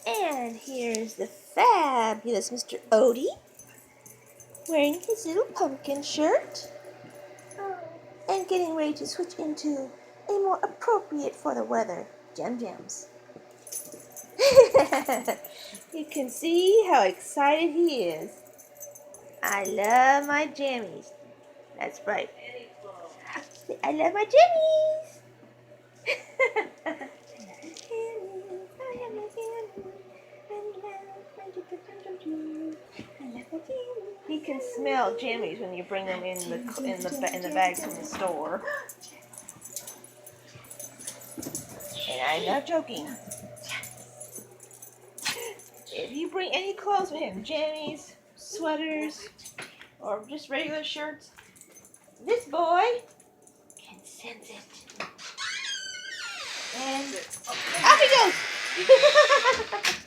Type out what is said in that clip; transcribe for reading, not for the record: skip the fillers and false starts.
And here's the fabulous Mr. Odie wearing his little pumpkin shirt and getting ready to switch into a more appropriate for the weather Jam Jams. You can see how excited he is. I love my jammies. That's right. I love my jammies. He can smell jammies when you bring them in the bags from the store. And I'm not joking. If you bring any clothes with him, jammies, sweaters, or just regular shirts, this boy can sense it. And off he goes!